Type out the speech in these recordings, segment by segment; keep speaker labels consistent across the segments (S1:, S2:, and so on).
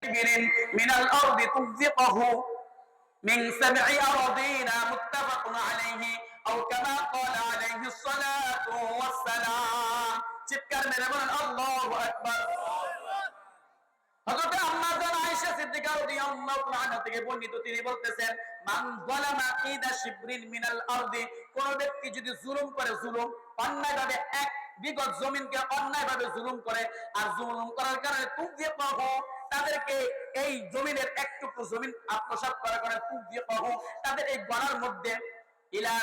S1: من الأرض تنفقه من 7 أراضين متفق عليه أو كما قال عليه الصلاة والسلام চিৎকার মেরে বলেন আল্লাহু আকবার। হযরত আম্মা জান আয়েশা সিদ্দিকা রাদিয়াল্লাহু তাআলা থেকে বর্ণিত, তিনি বলতেছেন, মান যালামা ঈদা শিবরিন মিনাল আরদি, কোন ব্যক্তি যদি জুলুম করে, জুলুম অন্যায়ভাবে এক বিগত জমিনকে অন্যায়ভাবে জুলুম করে, আর জুলুম করার কারণে তুযিকাহু, তাদেরকে এই জমিনের এক টুকরো জমিন আত্মসাৎ করার কারণে তুযিকাহু, তাদের এই গড়ার মধ্যে ইলা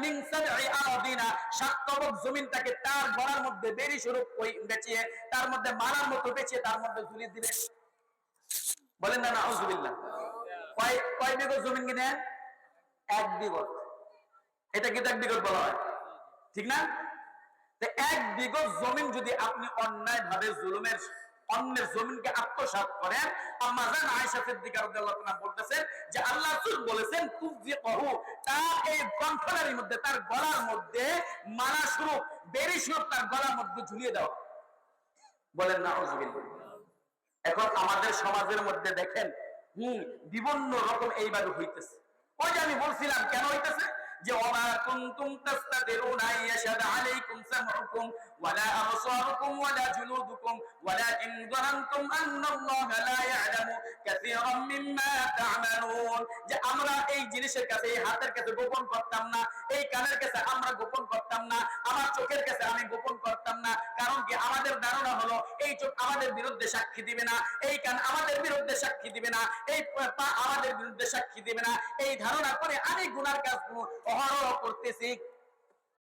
S1: মিন 7 আরাদিনা, 7 তবক জমিনটাকে তার গড়ার মধ্যে বেরি স্বরূপ বেচিয়ে, তার মধ্যে মালার মতো বেচিয়ে তার মধ্যে ঝুলিয়ে দিবে। বলেন না নাউজুবিল্লাহ। কয় বিগত জমিন কিনে? 1 বিগত। এটা কি 1 বিগত বলা হয়? ঠিক না? তো 1 বিগত জমিন যদি আপনি অন্যায়ভাবে জুলুমের অন্যের জমিনকে আত্মসাৎ করেন, আম্মা জান আয়েশা সিদ্দিকা রাদিয়াল্লাহু তাআলা বলতেছেন যে আল্লাহ রাসূল বলেছেন তুযিকাহু, তার এই কণ্ঠনালীর মধ্যে, তার গলার মধ্যে মালা স্বরূপ, বেরি স্বরূপ তার গলার মধ্যে ঝুলিয়ে দাও। বলেন নাউজুবিল্লাহ। এখন আমাদের সমাজের মধ্যে দেখেন বিভিন্ন রকম এইভাবে হইতেছে। ওই যে আমি বলছিলাম কেন হইতেছে, যে ওমা কুনতুম তাস্তাদিরুনা ইয়াশহাদু আলাইকুম সামউকুম ওয়ালা আবসারুকুম ওয়ালা জুলুদুকুম ওয়ালাকিন যানানতুম আন্নাল্লাহা লা ইয়ালামু কাসীরাম মিম্মা তা'মালুন, যে আমরা এই জিনিসের কাছে, এই হাতের কাছে গোপন করতাম না, এই কানের কাছে আমরা গোপন করতাম না, আমার চোখের কাছে আমি গোপন করতাম না। কারণ কি, আমাদের ধারণা হলো এই চোখ আমাদের বিরুদ্ধে সাক্ষী দিবে না, এই কান আমাদের বিরুদ্ধে সাক্ষী দিবে না, এই পা আমাদের বিরুদ্ধে সাক্ষী দিবে না, এই ধারণা করে আমি গুনার কাজ অহরহ করতেছি।